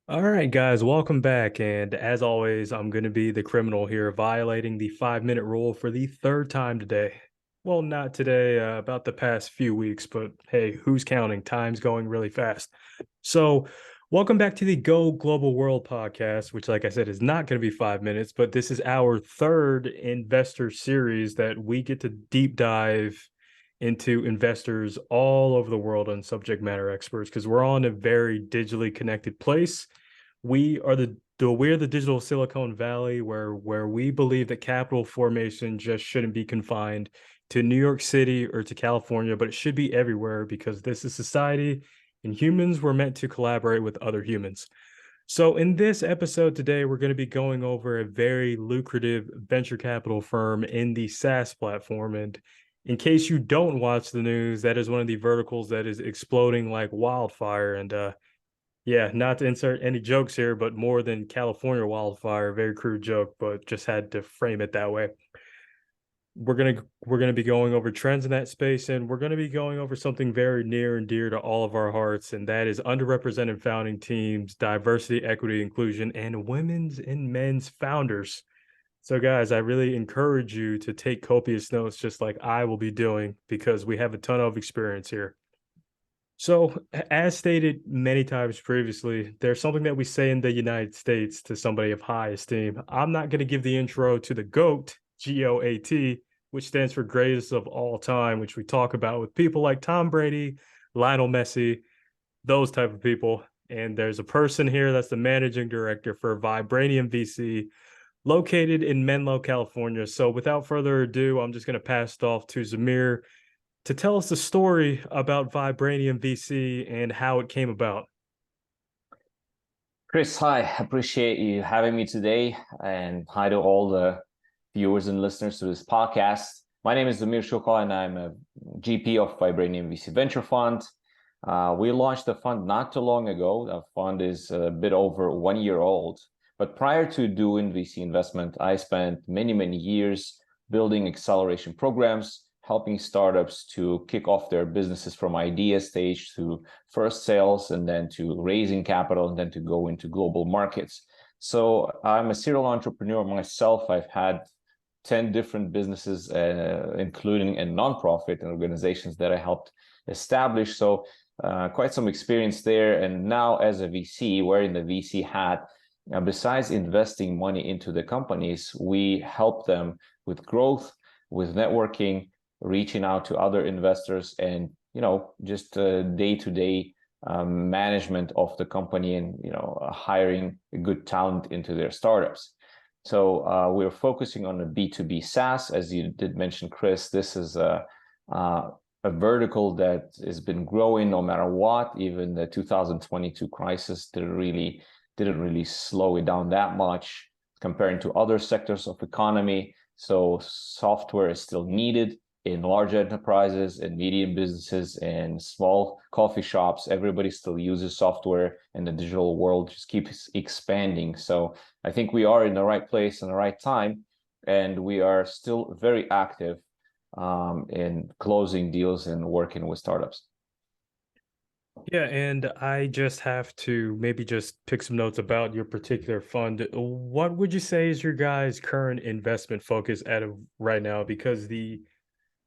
All right, guys, welcome back. And as always, I'm going to be the criminal here, violating the 5 minute rule for the third time today. Well, not today, about the past few weeks, but hey, who's counting? Time's going really fast. So, welcome back to the Go Global World podcast, which, like I said, is not going to be 5 minutes, but this is our third investor series that we get to deep dive into investors all over the world and subject matter experts because we're all in a very digitally connected place. We're the digital Silicon Valley where we believe that capital formation just shouldn't be confined to New York City or to California, but it should be everywhere because this is society and humans were meant to collaborate with other humans. So in this episode today, we're going to be going over a very lucrative venture capital firm in the SaaS platform. And in case you don't watch the news, that is one of the verticals that is exploding like wildfire. And yeah, not to insert any jokes here, but more than California wildfire, very crude joke, but just had to frame it that way. We're gonna be going over trends in that space, and we're gonna be going over something very near and dear to all of our hearts, and that is underrepresented founding teams, diversity, equity, inclusion, and women's and men's founders. So, guys, I really encourage you to take copious notes, just like I will be doing, because we have a ton of experience here. So, as stated many times previously, there's something that we say in the United States to somebody of high esteem. I'm not going to give the intro to the GOAT, GOAT, which stands for greatest of all time, which we talk about with people like Tom Brady, Lionel Messi, those type of people. And there's a person here that's the managing director for Vibranium.VC, located in Menlo, California. So, without further ado, I'm just going to pass it off to Zamir to tell us the story about Vibranium.VC and how it came about. Chris, hi. Appreciate you having me today, and hi to all the viewers and listeners to this podcast. My name is Zamir Shukho, and I'm a GP of Vibranium.VC Venture Fund. We launched the fund not too long ago. The fund is a bit over 1 year old. But prior to doing VC investment, I spent many, many years building acceleration programs, helping startups to kick off their businesses from idea stage to first sales, and then to raising capital, and then to go into global markets. So I'm a serial entrepreneur myself. I've had 10 different businesses, including a nonprofit and organizations that I helped establish. So quite some experience there. And now as a VC, wearing the VC hat, besides investing money into the companies, we help them with growth, with networking, reaching out to other investors, and just day-to-day management of the company, and hiring good talent into their startups. So we're focusing on a B2B SaaS, as you did mention, Chris. This is a vertical that has been growing no matter what. Even the 2022 crisis didn't really slow it down that much comparing to other sectors of economy. So software is still needed in large enterprises and medium businesses and small coffee shops. Everybody still uses software, and the digital world just keeps expanding. So I think we are in the right place and the right time, and we are still very active in closing deals and working with startups. Yeah, and I just have to maybe just pick some notes about your particular fund. What would you say is your guys' current investment focus at right now? Because the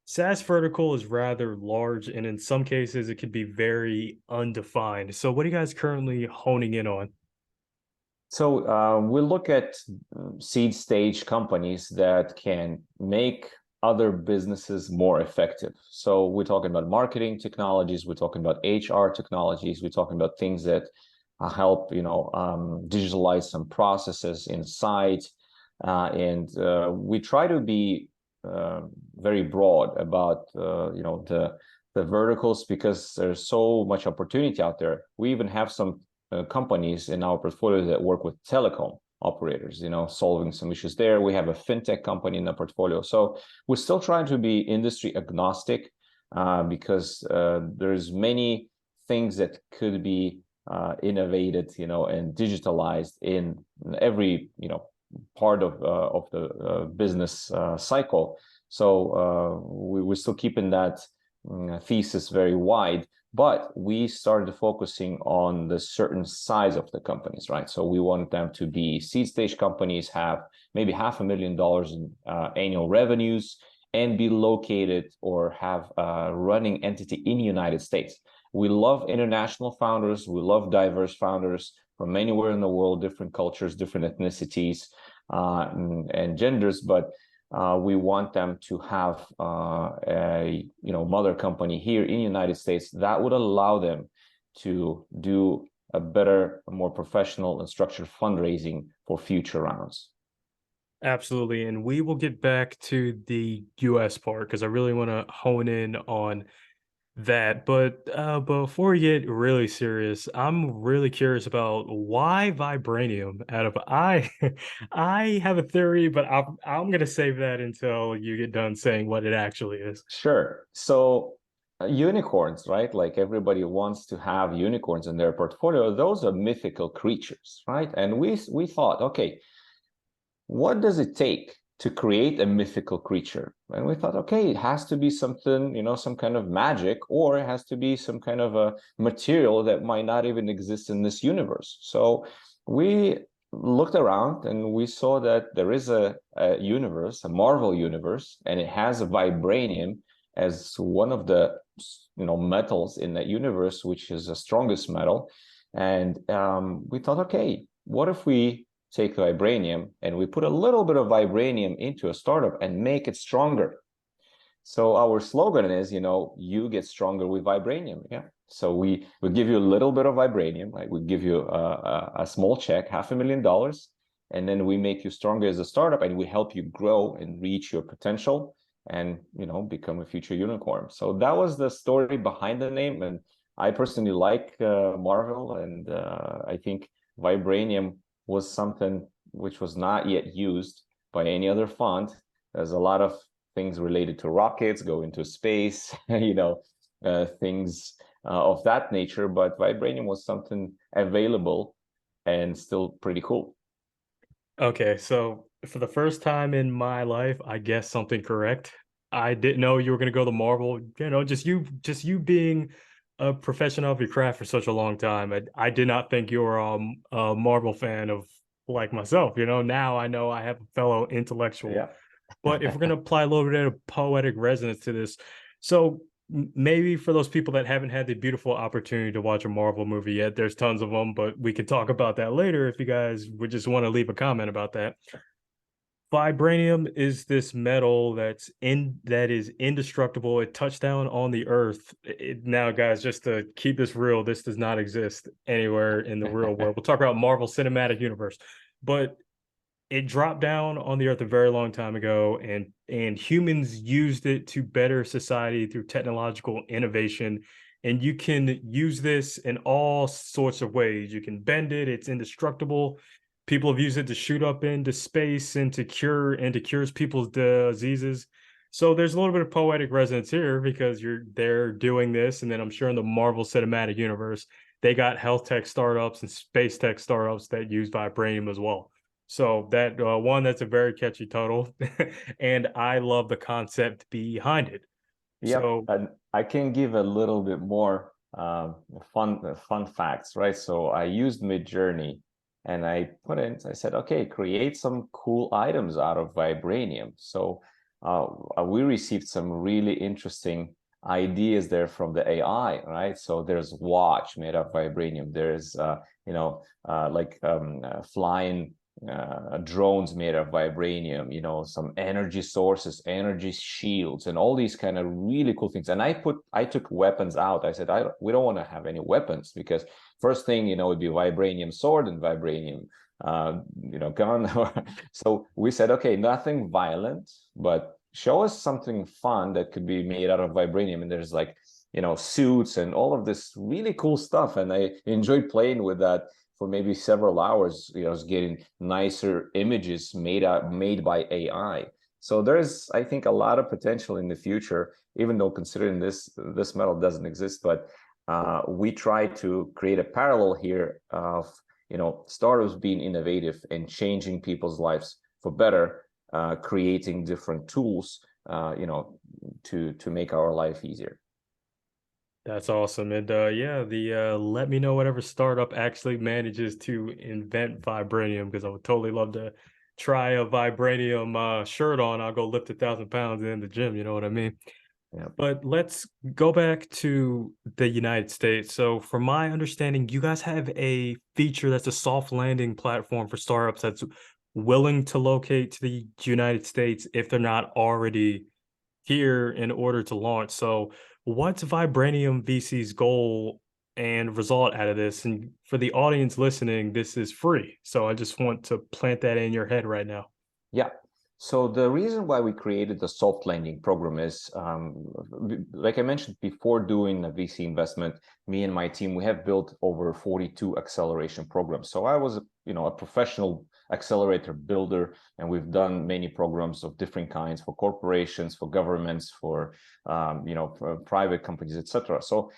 SaaS vertical is rather large, and in some cases, it could be very undefined. So, what are you guys currently honing in on? So we look at seed stage companies that can make other businesses more effective. So we're talking about marketing technologies, we're talking about HR technologies, we're talking about things that help digitalize some processes inside, and we try to be very broad about the verticals, because there's so much opportunity out there. We even have some companies in our portfolio that work with telecom operators, solving some issues there. We have a fintech company in the portfolio. So we're still trying to be industry agnostic, because there's many things that could be innovated, and digitalized in every, part of the business cycle. So we're still keeping that thesis very wide. but we started focusing on the certain size of the companies, right? So we wanted them to be seed stage companies, have maybe $500,000 in annual revenues, and be located or have a running entity in the United States. We love international founders. We love diverse founders from anywhere in the world, different cultures, different ethnicities, and genders, but we want them to have a mother company here in the United States that would allow them to do a better, more professional and structured fundraising for future rounds. Absolutely. And we will get back to the US part because I really want to hone in on that. But before we get really serious, I'm really curious about why vibranium. Out of I have a theory, but I'm gonna save that until you get done saying what it actually is. Sure. So unicorns, right? Like everybody wants to have unicorns in their portfolio. Those are mythical creatures, right? And we thought, okay, what does it take to create a mythical creature? And we thought, okay, it has to be something, some kind of magic, or it has to be some kind of a material that might not even exist in this universe. So we looked around and we saw that there is a universe, a Marvel universe, and it has a vibranium as one of the metals in that universe, which is the strongest metal. And we thought, okay, what if we take vibranium and we put a little bit of vibranium into a startup and make it stronger? So our slogan is, you get stronger with vibranium. Yeah. So we give you a little bit of vibranium, like we give you a small check, $500,000, and then we make you stronger as a startup, and we help you grow and reach your potential and become a future unicorn. So that was the story behind the name. And I personally like Marvel, and I think vibranium was something which was not yet used by any other fund. There's a lot of things related to rockets, go into space, things of that nature, but vibranium was something available and still pretty cool. Okay, so for the first time in my life, I guessed something correct. I didn't know you were gonna go the Marvel, just you being a professional of your craft for such a long time. I did not think you were a Marvel fan of like myself. Now I know I have a fellow intellectual. Yeah. But if we're gonna apply a little bit of poetic resonance to this, so maybe for those people that haven't had the beautiful opportunity to watch a Marvel movie yet, there's tons of them, but we can talk about that later if you guys would just want to leave a comment about that. Vibranium is this metal that is indestructible. It touched down on the earth. Now, guys, just to keep this real, this does not exist anywhere in the real world. We'll talk about Marvel Cinematic Universe, but it dropped down on the earth a very long time ago, and humans used it to better society through technological innovation. And you can use this in all sorts of ways. You can bend it, it's indestructible. People have used it to shoot up into space and to cures people's diseases. So there's a little bit of poetic resonance here because they're doing this, and then I'm sure in the Marvel Cinematic Universe, they got health tech startups and space tech startups that use vibranium as well. So that's a very catchy title, and I love the concept behind it. Yep, So and I can give a little bit more fun facts, right? So I used Midjourney, and I said, okay, create some cool items out of vibranium. So we received some really interesting ideas there from the AI, right? So there's watch made of vibranium. There's flying drones made of vibranium, some energy sources, energy shields, and all these kind of really cool things. And I took weapons out. I said, we don't want to have any weapons, because first thing, would be vibranium sword and vibranium, gun. So we said, okay, nothing violent, but show us something fun that could be made out of vibranium. And there's suits and all of this really cool stuff. And I enjoyed playing with that for maybe several hours, getting nicer images made by AI. So there's, I think, a lot of potential in the future, even though considering this metal doesn't exist. But we try to create a parallel here of startups being innovative and changing people's lives for better, creating different tools, to make our life easier. That's awesome. And yeah, the let me know whatever startup actually manages to invent vibranium, because I would totally love to try a vibranium shirt on. I'll go lift 1,000 pounds in the gym. You know what I mean? Yeah. But let's go back to the United States. So, from my understanding, you guys have a feature that's a soft landing platform for startups that's willing to locate to the United States if they're not already here in order to launch. So, what's Vibranium.VC's goal and result out of this? And for the audience listening, this is free. So, I just want to plant that in your head right now. Yeah. So the reason why we created the soft landing program is, like I mentioned before, doing a VC investment, me and my team, we have built over 42 acceleration programs. So I was, a professional accelerator builder, and we've done many programs of different kinds for corporations, for governments, for private companies, etc. So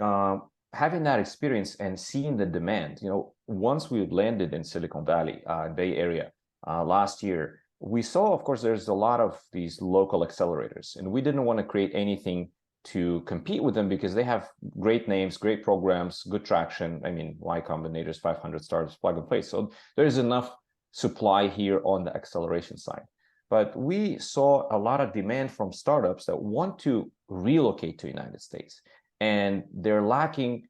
uh, having that experience and seeing the demand, once we landed in Silicon Valley, Bay Area, last year, we saw, of course, there's a lot of these local accelerators, and we didn't want to create anything to compete with them because they have great names, great programs, good traction. I mean, Y Combinator's 500 startups plug and play. So there's enough supply here on the acceleration side. But we saw a lot of demand from startups that want to relocate to the United States, and they're lacking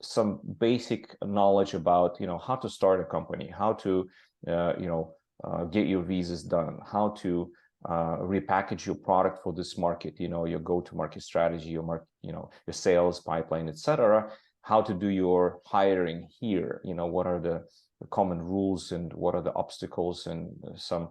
some basic knowledge about how to start a company, how to get your visas done, how to repackage your product for this market, your go-to-market strategy, your sales pipeline, etc. How to do your hiring here, what are the common rules and what are the obstacles and some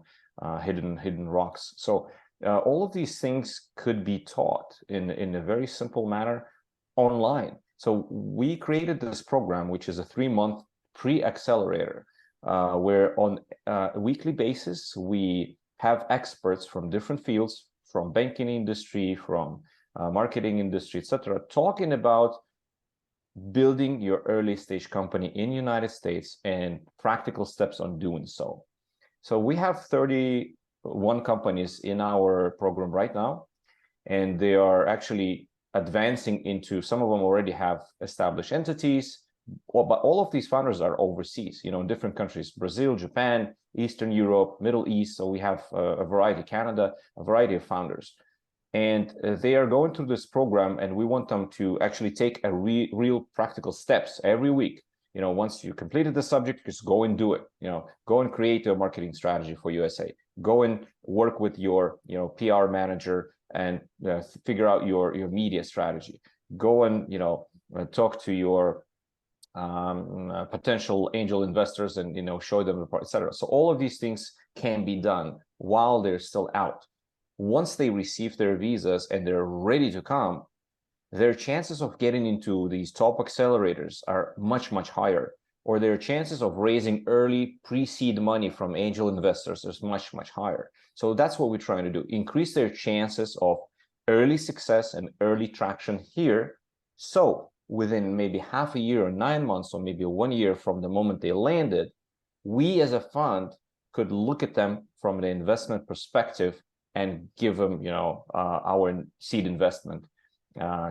hidden rocks. So all of these things could be taught in a very simple manner online. So we created this program, which is a 3-month pre-accelerator, where on a weekly basis, we have experts from different fields, from banking industry, from marketing industry, etc., talking about building your early stage company in the United States and practical steps on doing so. So we have 31 companies in our program right now, and they are actually advancing into, some of them already have established entities, but all of these founders are overseas, in different countries: Brazil, Japan, Eastern Europe, Middle East. So we have a variety, Canada, a variety of founders. And they are going through this program, and we want them to actually take a real practical steps every week. Once you completed the subject, just go and do it. Go and create a marketing strategy for USA. Go and work with your, PR manager and figure out your media strategy. Go and, talk to your potential angel investors and, show them the part, etc. So all of these things can be done while they're still out. Once they receive their visas and they're ready to come, their chances of getting into these top accelerators are much, much higher, or their chances of raising early pre-seed money from angel investors is much, much higher. So that's what we're trying to do: increase their chances of early success and early traction here. So within maybe half a year or 9 months, or maybe 1 year from the moment they landed, we as a fund could look at them from the investment perspective and give them, our seed investment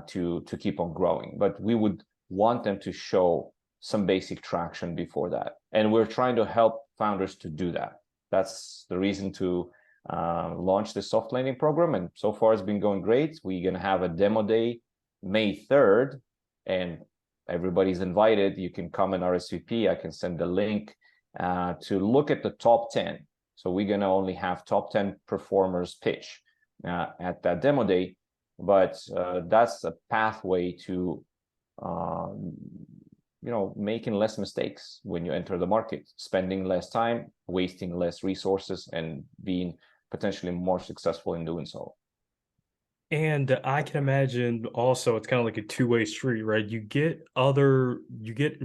to keep on growing. But we would want them to show some basic traction before that, and we're trying to help founders to do that. That's the reason to launch the soft landing program, and so far it's been going great. We're going to have a demo day May 3rd, and everybody's invited. You can come and RSVP. I can send the link to look at the top 10. So we're going to only have top 10 performers pitch at that demo day, but that's a pathway to making less mistakes when you enter the market, spending less time, wasting less resources, and being potentially more successful in doing so. And I can imagine also it's kind of like a two-way street, right?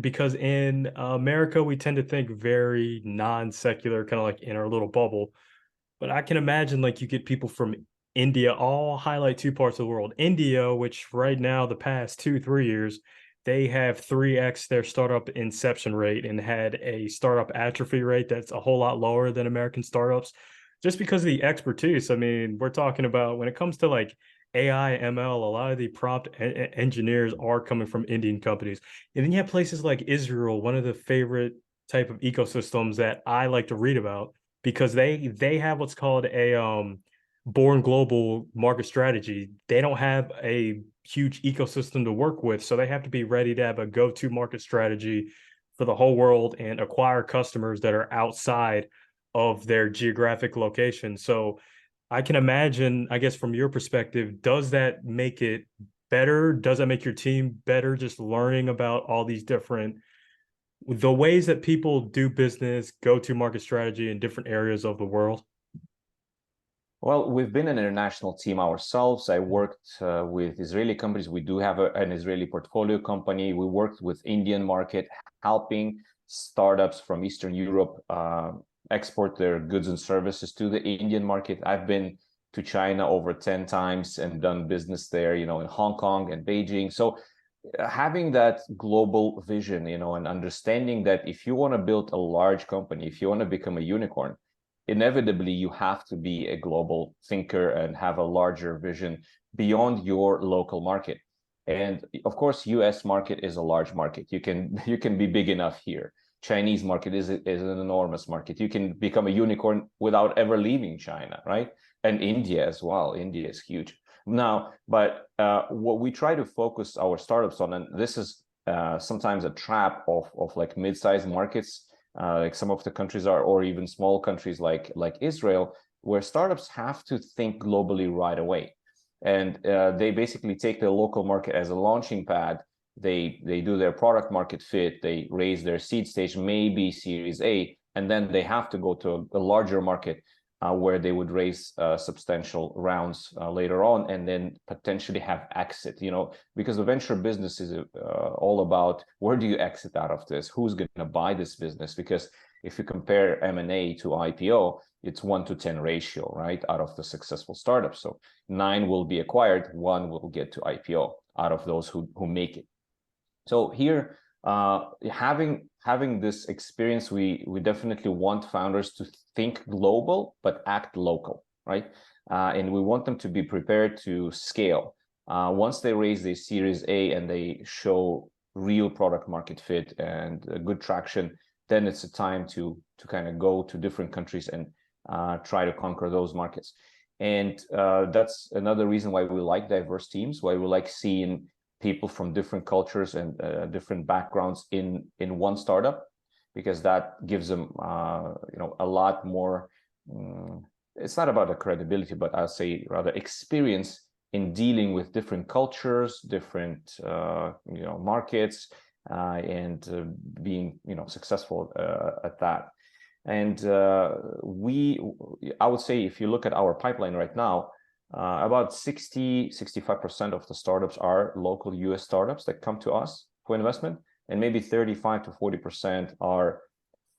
Because in America, we tend to think very non-secular, kind of like in our little bubble. But I can imagine like you get people from India. I'll highlight two parts of the world. India, which right now, the past 2, 3 years, they have 3x their startup inception rate and had a startup atrophy rate that's a whole lot lower than American startups, just because of the expertise. I mean, we're talking about when it comes to like AI, ML, a lot of the prompt engineers are coming from Indian companies. And then you have places like Israel, one of the favorite type of ecosystems that I like to read about because they have what's called a born global market strategy. They don't have a huge ecosystem to work with, so they have to be ready to have a go-to market strategy for the whole world and acquire customers that are outside of their geographic location. So I can imagine, I guess, from your perspective, does that make it better? Does that make your team better just learning about all these different the ways that people do business, go to market strategy in different areas of the world? Well, we've been an international team ourselves. I worked with Israeli companies. We do have an Israeli portfolio company. We worked with Indian market, helping startups from Eastern Europe export their goods and services to the Indian market. I've been to China over 10 times and done business there, in Hong Kong and Beijing. So having that global vision, and understanding that if you want to build a large company, if you want to become a unicorn, inevitably you have to be a global thinker and have a larger vision beyond your local market. And of course, US market is a large market. You can be big enough here. Chinese market is an enormous market. You can become a unicorn without ever leaving China, right? And India as well. India is huge. Now, but what we try to focus our startups on, and this is sometimes a trap of like mid-sized markets, like some of the countries are, or even small countries like Israel, where startups have to think globally right away. And they basically take the local market as a launching pad. They do their product market fit, they raise their seed stage, maybe Series A, and then they have to go to a larger market where they would raise substantial rounds later on, and then potentially have exit, because the venture business is all about where do you exit out of this? Who's going to buy this business? Because if you compare M&A to IPO, it's 1-to-10 ratio, right? Out of the successful startups. So 9 will be acquired, 1 will get to IPO out of those who make it. So here, having this experience, we definitely want founders to think global but act local, right? And we want them to be prepared to scale. Once they raise their Series A and they show real product market fit and good traction, then it's a time to kind of go to different countries and try to conquer those markets. And that's another reason why we like diverse teams, why we like seeing people from different cultures and different backgrounds in one startup, because that gives them a lot more. It's not about the credibility, but I'll say rather experience in dealing with different cultures, different markets, and being successful at that. And I would say, if you look at our pipeline right now, about 65% of the startups are local US startups that come to us for investment, and maybe 35 to 40% are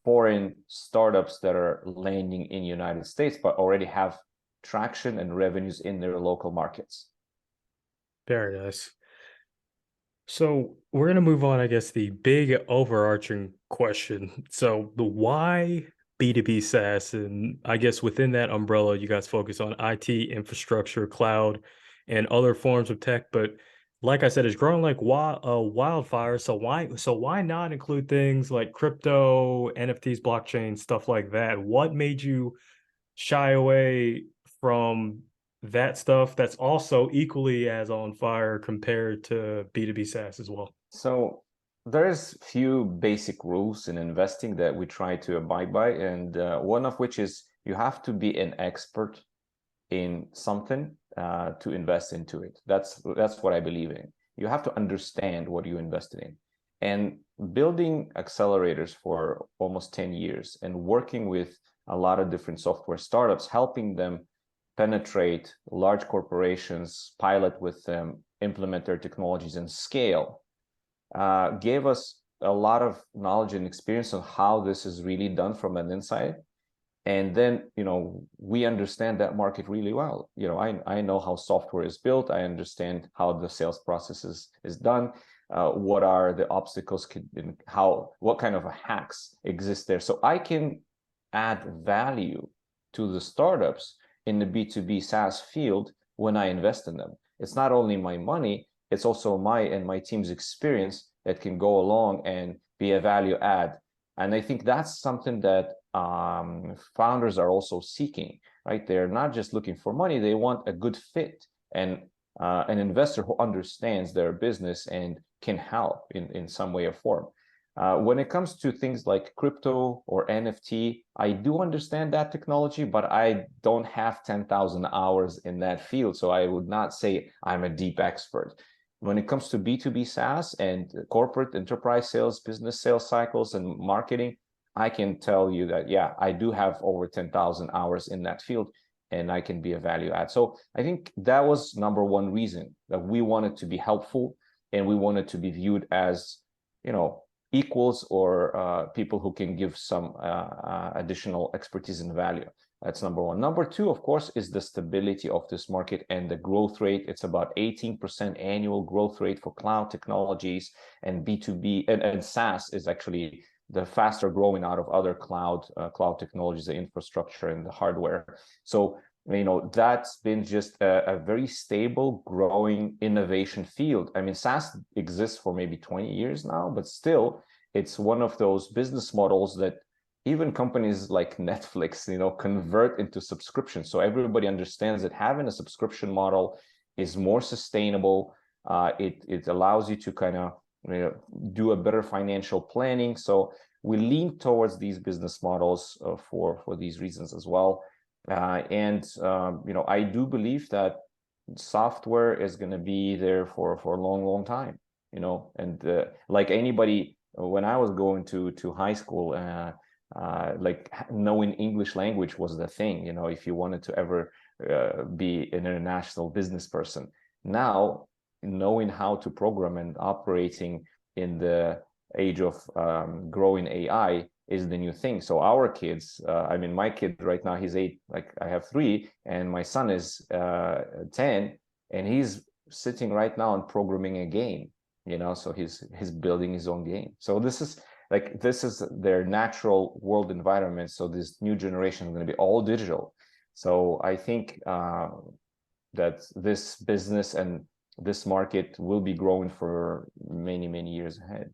foreign startups that are landing in United States, but already have traction and revenues in their local markets. Very nice. So we're going to move on, I guess, the big overarching question. So the why B2B SaaS, and I guess within that umbrella, you guys focus on IT, infrastructure, cloud, and other forms of tech. But like I said, it's growing like wildfire. So why not include things like crypto, NFTs, blockchain, stuff like that? What made you shy away from that stuff that's also equally as on fire compared to B2B SaaS as well? So there's few basic rules in investing that we try to abide by, and one of which is you have to be an expert in something to invest into it. That's what I believe in. You have to understand what you invested in. And building accelerators for almost 10 years and working with a lot of different software startups, helping them penetrate large corporations, pilot with them, implement their technologies, and scale, gave us a lot of knowledge and experience on how this is really done from an inside. And then, we understand that market really well. I know how software is built. I understand how the sales process is done. What are the obstacles, what kind of hacks exist there. So I can add value to the startups in the B2B SaaS field when I invest in them. It's not only my money, it's also my and my team's experience that can go along and be a value add. And I think that's something that founders are also seeking, right? They're not just looking for money, they want a good fit and an investor who understands their business and can help in some way or form. When it comes to things like crypto or NFT, I do understand that technology, but I don't have 10,000 hours in that field. So I would not say I'm a deep expert. When it comes to B2B SaaS and corporate enterprise sales, business sales cycles and marketing, I can tell you that, yeah, I do have over 10,000 hours in that field and I can be a value add. So I think that was number one reason that we wanted to be helpful and we wanted to be viewed as, equals or people who can give some additional expertise and value. That's number one. Number two, of course, is the stability of this market and the growth rate. It's about 18% annual growth rate for cloud technologies, and B2B and SaaS is actually the faster growing out of other cloud technologies, the infrastructure and the hardware. So that's been just a very stable, growing innovation field. I mean, SaaS exists for maybe 20 years now, but still, it's one of those business models that even companies like Netflix, convert into subscription. So everybody understands that having a subscription model is more sustainable. It allows you to kind of do a better financial planning. So we lean towards these business models for these reasons as well. I do believe that software is going to be there for a long, long time, and like anybody, when I was going to high school, like knowing English language was the thing, if you wanted to ever be an international business person. Now, knowing how to program and operating in the age of growing AI is the new thing. So our kids, my kid right now, he's 8, like I have 3, and my son is 10, and he's sitting right now and programming a game, so he's building his own game. So this is their natural world environment. So this new generation is going to be all digital. So I think that this business and this market will be growing for many, many years ahead.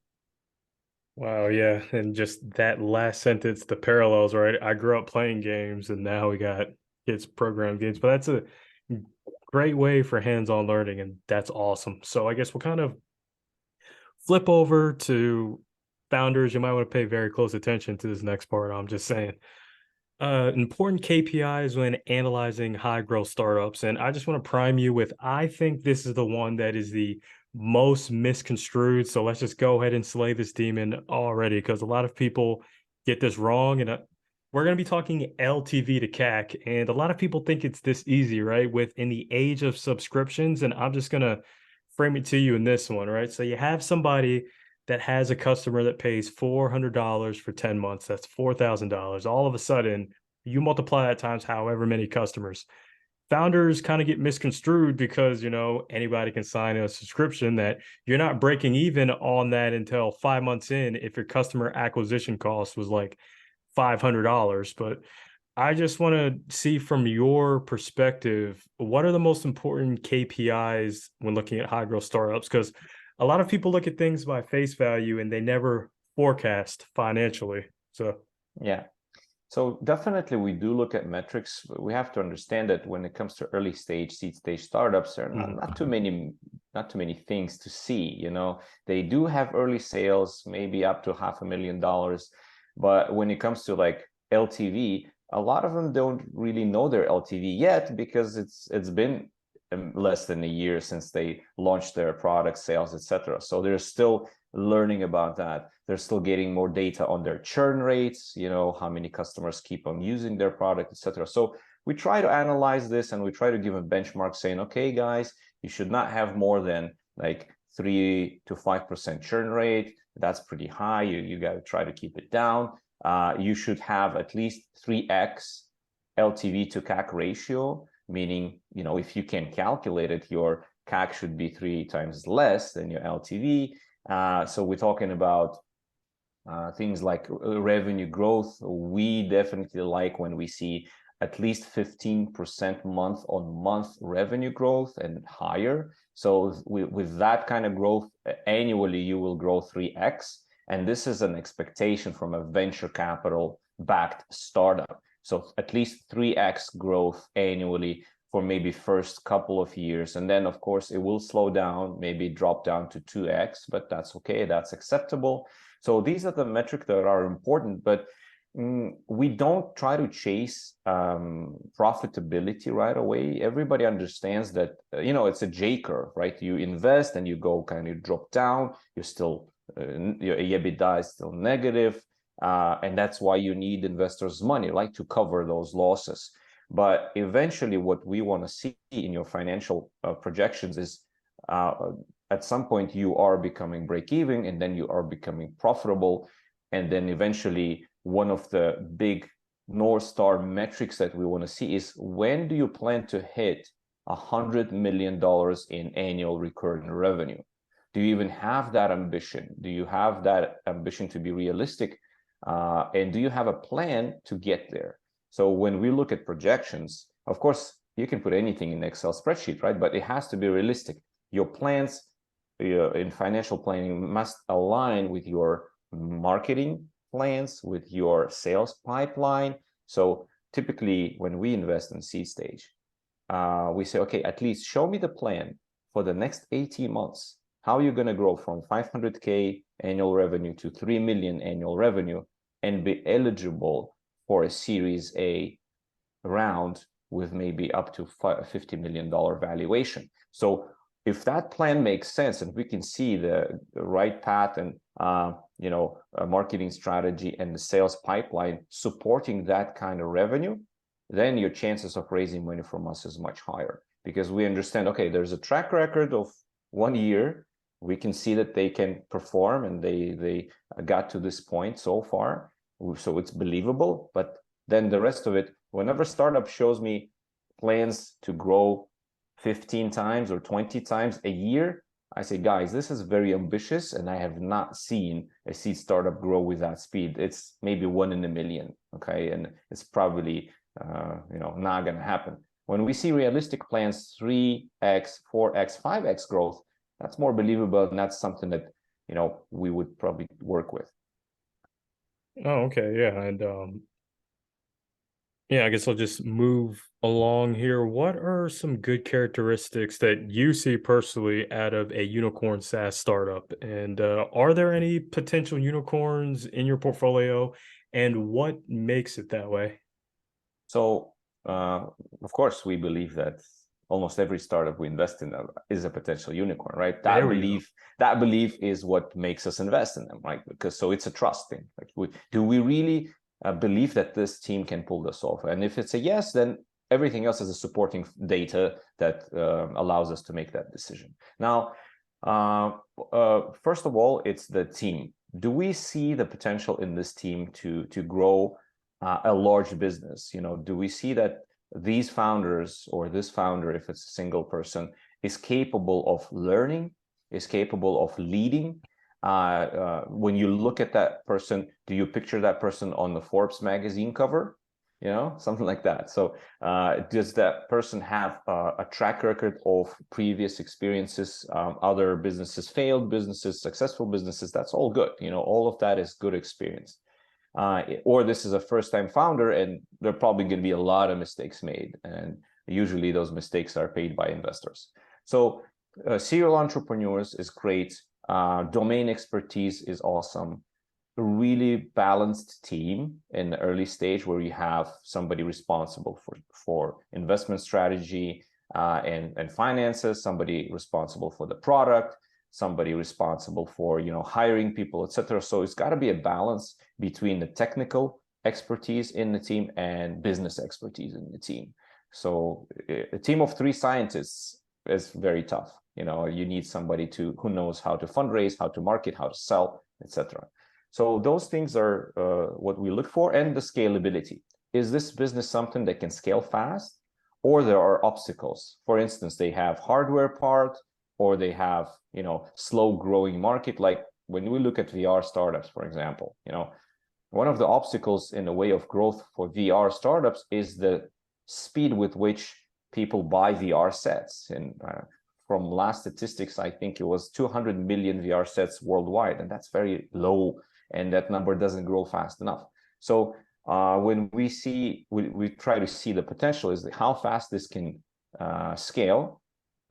Wow, yeah. And just that last sentence, the parallels, right? I grew up playing games and now we got kids program games, but that's a great way for hands-on learning, and that's awesome. So I guess we'll kind of flip over to founders. You might want to pay very close attention to this next part. I'm just saying. Important KPIs when analyzing high growth startups. And I just want to prime you with, I think this is the one that is the most misconstrued. So let's just go ahead and slay this demon already, because a lot of people get this wrong. And we're going to be talking LTV to CAC. And a lot of people think it's this easy, right? Within the age of subscriptions. And I'm just going to frame it to you in this one, right? So you have somebody that has a customer that pays $400 for 10 months, that's $4,000. All of a sudden, you multiply that times however many customers. Founders kind of get misconstrued because, anybody can sign a subscription that you're not breaking even on that until 5 months in if your customer acquisition cost was like $500. But I just want to see from your perspective, what are the most important KPIs when looking at high growth startups? Because a lot of people look at things by face value and they never forecast financially. So, yeah. So definitely we do look at metrics. We have to understand that when it comes to early stage, seed stage startups, there are not too many things to see. They do have early sales, maybe up to $500,000. But when it comes to like LTV, a lot of them don't really know their LTV yet because it's been less than a year since they launched their product, sales, etc. So they're still learning about that. They're still getting more data on their churn rates, how many customers keep on using their product, etc. So we try to analyze this and we try to give a benchmark saying, okay, guys, you should not have more than like 3 to 5% churn rate. That's pretty high. You got to try to keep it down. You should have at least 3x LTV to CAC ratio, meaning, if you can calculate it, your CAC should be 3 times less than your LTV. So we're talking about things like revenue growth. We definitely like when we see at least 15% month-on-month revenue growth and higher. So with that kind of growth, annually, you will grow 3x. And this is an expectation from a venture capital backed startup. So at least 3x growth annually for maybe first couple of years. And then, of course, it will slow down, maybe drop down to 2x, but that's okay, that's acceptable. So these are the metrics that are important, but we don't try to chase profitability right away. Everybody understands that, it's a J curve, right? You invest and you go kind of drop down, you're still, your EBITDA is still negative. And that's why you need investors' money, like to cover those losses. But eventually, what we want to see in your financial projections is at some point you are becoming break-even, and then you are becoming profitable. And then eventually, one of the big North Star metrics that we want to see is, when do you plan to hit $100 million in annual recurring revenue? Do you even have that ambition? Do you have that ambition to be realistic? And do you have a plan to get there? So when we look at projections, of course, you can put anything in Excel spreadsheet, right? But it has to be realistic. Your plans in financial planning must align with your marketing plans, with your sales pipeline. So typically, when we invest in seed stage, we say, okay, at least show me the plan for the next 18 months. How are you going to grow from 500K annual revenue to 3 million annual revenue and be eligible for a Series A round with maybe up to $50 million valuation? So if that plan makes sense and we can see the right path and a marketing strategy and the sales pipeline supporting that kind of revenue, then your chances of raising money from us is much higher, because we understand, okay, there's a track record of 1 year. We can see that they can perform and they got to this point so far. So it's believable. But then the rest of it, whenever startup shows me plans to grow 15 times or 20 times a year, I say, guys, this is very ambitious, and I have not seen a seed startup grow with that speed. It's maybe 1 in a million, okay? And it's probably not going to happen. When we see realistic plans, 3x, 4x, 5x growth, that's more believable, and that's something that we would probably work with. Oh, okay, yeah, and yeah, I guess I'll just move along here. What are some good characteristics that you see personally out of a unicorn SaaS startup? And are there any potential unicorns in your portfolio? And what makes it that way? So, of course, we believe that almost every startup we invest in is a potential unicorn, right? There we go. That belief is what makes us invest in them, right? Because so it's a trust thing. Like, do we really believe that this team can pull this off? And if it's a yes, then everything else is a supporting data that allows us to make that decision. Now, first of all, it's the team. Do we see the potential in this team to grow a large business? Do we see that these founders, or this founder, if it's a single person, is capable of learning, is capable of leading? When you look at that person, do you picture that person on the Forbes magazine cover? Something like that. So does that person have a track record of previous experiences, other businesses, failed businesses, successful businesses? That's all good. All of that is good experience. Or this is a first-time founder, and there are probably going to be a lot of mistakes made, and usually those mistakes are paid by investors. So serial entrepreneurs is great. Domain expertise is awesome. A really balanced team in the early stage, where you have somebody responsible for investment strategy and finances, somebody responsible for the product, somebody responsible for hiring people, etc. So it's got to be a balance between the technical expertise in the team and business expertise in the team. So a team of 3 scientists is very tough. You need somebody who knows how to fundraise, how to market, how to sell, etc. So those things are what we look for. And the scalability. Is this business something that can scale fast, or there are obstacles? For instance, they have hardware part, or they have slow growing market. Like when we look at VR startups, for example, one of the obstacles in the way of growth for VR startups is the speed with which people buy VR sets. And from last statistics, I think it was 200 million VR sets worldwide, and that's very low, and that number doesn't grow fast enough. So when we try to see the potential is how fast this can scale.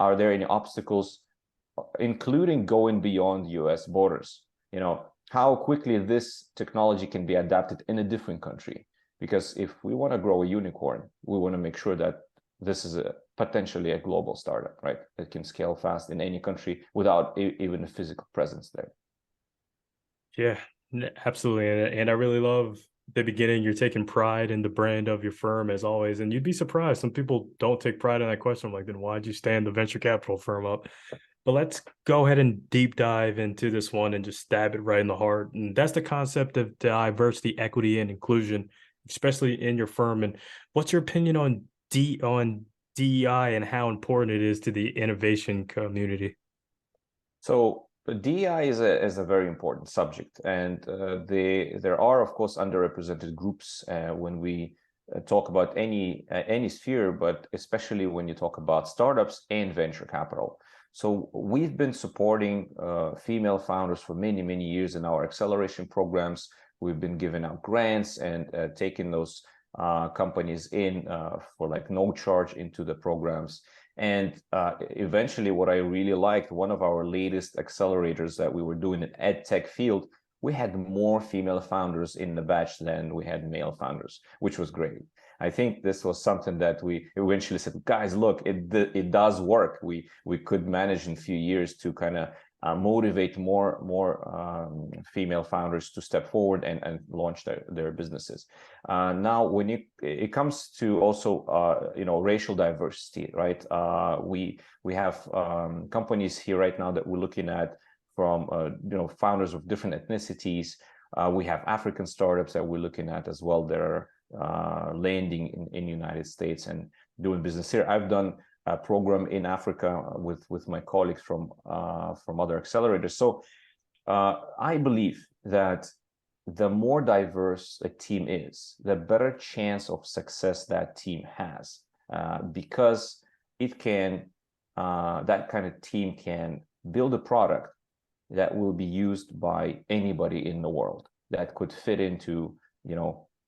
Are there any obstacles, including going beyond US borders? How quickly this technology can be adapted in a different country. Because if we want to grow a unicorn, we want to make sure that this is potentially a global startup, right? That can scale fast in any country without even a physical presence there. Yeah, absolutely. And I really love the beginning. You're taking pride in the brand of your firm as always. And you'd be surprised. Some people don't take pride in that question. I'm like, then why'd you stand the venture capital firm up? But let's go ahead and deep dive into this one and just stab it right in the heart. And that's the concept of diversity, equity, and inclusion, especially in your firm. And what's your opinion on DEI and how important it is to the innovation community? So DEI is a very important subject, and there are, of course, underrepresented groups when we talk about any sphere, but especially when you talk about startups and venture capital. So we've been supporting female founders for many, many years in our acceleration programs. We've been giving out grants and taking those companies in for like no charge into the programs. And eventually, what I really liked, one of our latest accelerators that we were doing in ed tech field, we had more female founders in the batch than we had male founders, which was great. I think this was something that we eventually said, guys, look, it does work. We could manage in a few years to kind of motivate more female founders to step forward and launch their businesses. Now, when it comes to also racial diversity, right? We have companies here right now that we're looking at from founders of different ethnicities. We have African startups that we're looking at as well that are landing in the United States and doing business here. I've done a program in Africa with my colleagues from other accelerators. So I believe that the more diverse a team is, the better chance of success that team has, because it can that kind of team can build a product that will be used by anybody in the world, that could fit into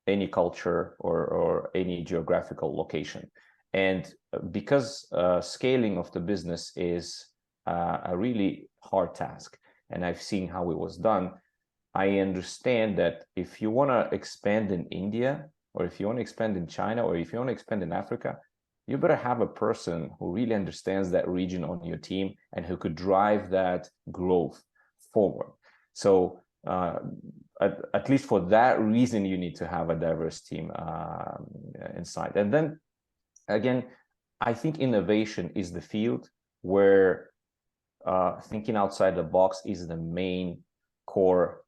any culture or any geographical location. And because scaling of the business is a really hard task, and I've seen how it was done, I understand that if you want to expand in India, or if you want to expand in China, or if you want to expand in Africa, you better have a person who really understands that region on your team and who could drive that growth forward. So at least for that reason, you need to have a diverse team inside. And then again, I think innovation is the field where thinking outside the box is the main core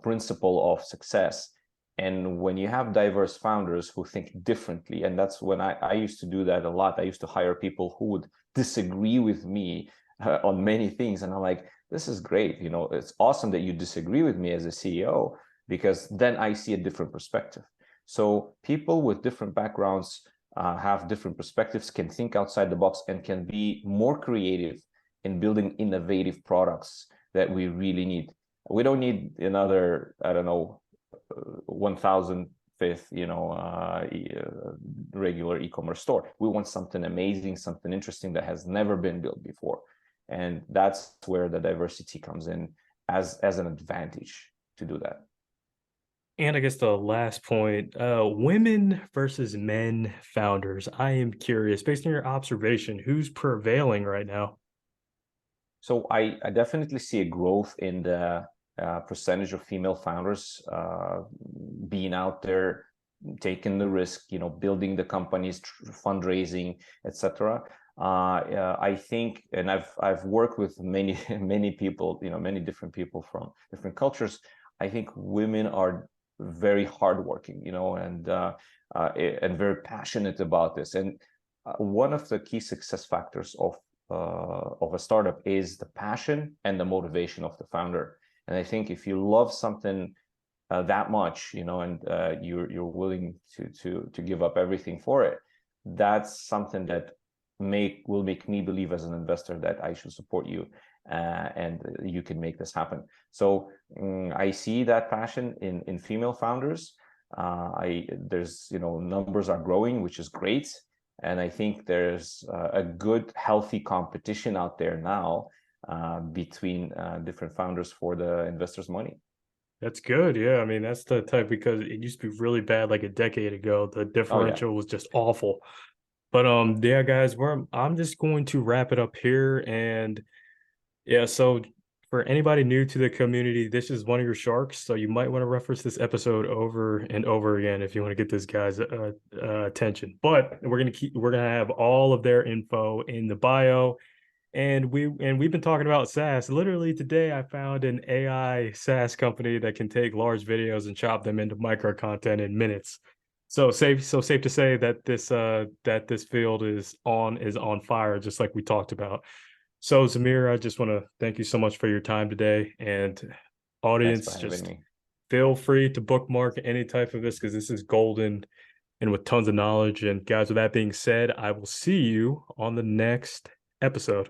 principle of success. And when you have diverse founders who think differently, and that's when I used to do that a lot. I used to hire people who would disagree with me on many things. And I'm like, this is great. It's awesome that you disagree with me as a CEO, because then I see a different perspective. So people with different backgrounds have different perspectives, can think outside the box, and can be more creative in building innovative products that we really need. We don't need another, 1,005th, regular e-commerce store. We want something amazing, something interesting that has never been built before. And that's where the diversity comes in as an advantage to do that. And I guess the last point, women versus men founders. I am curious, based on your observation, who's prevailing right now? So I definitely see a growth in the percentage of female founders being out there, taking the risk, building the companies, fundraising, etc. I think, and I've worked with many people, many different people from different cultures. I think women are very hardworking, and very passionate about this. And one of the key success factors of a startup is the passion and the motivation of the founder. And I think if you love something that much, and you're willing to give up everything for it, that's something that will make me believe as an investor that I should support you, and you can make this happen. So I see that passion in female founders. There's numbers are growing, which is great, and I think there's a good healthy competition out there now between different founders for the investors' money. That's good. Yeah. I mean, that's the type, because it used to be really bad like a decade ago. The Oh yeah. differential was just awful. But yeah, guys, I'm just going to wrap it up here. And yeah, so for anybody new to the community, this is one of your sharks. So you might want to reference this episode over and over again if you want to get this guy's attention. But we're gonna have all of their info in the bio. And we've been talking about SaaS. Literally today, I found an AI SaaS company that can take large videos and chop them into micro content in minutes. So safe to say that this field is on fire, just like we talked about. So Zamir, I just want to thank you so much for your time today. And Thanks for audience, having just me. feel free to bookmark any type of this, because this is golden and with tons of knowledge. And guys, with that being said, I will see you on the next episode.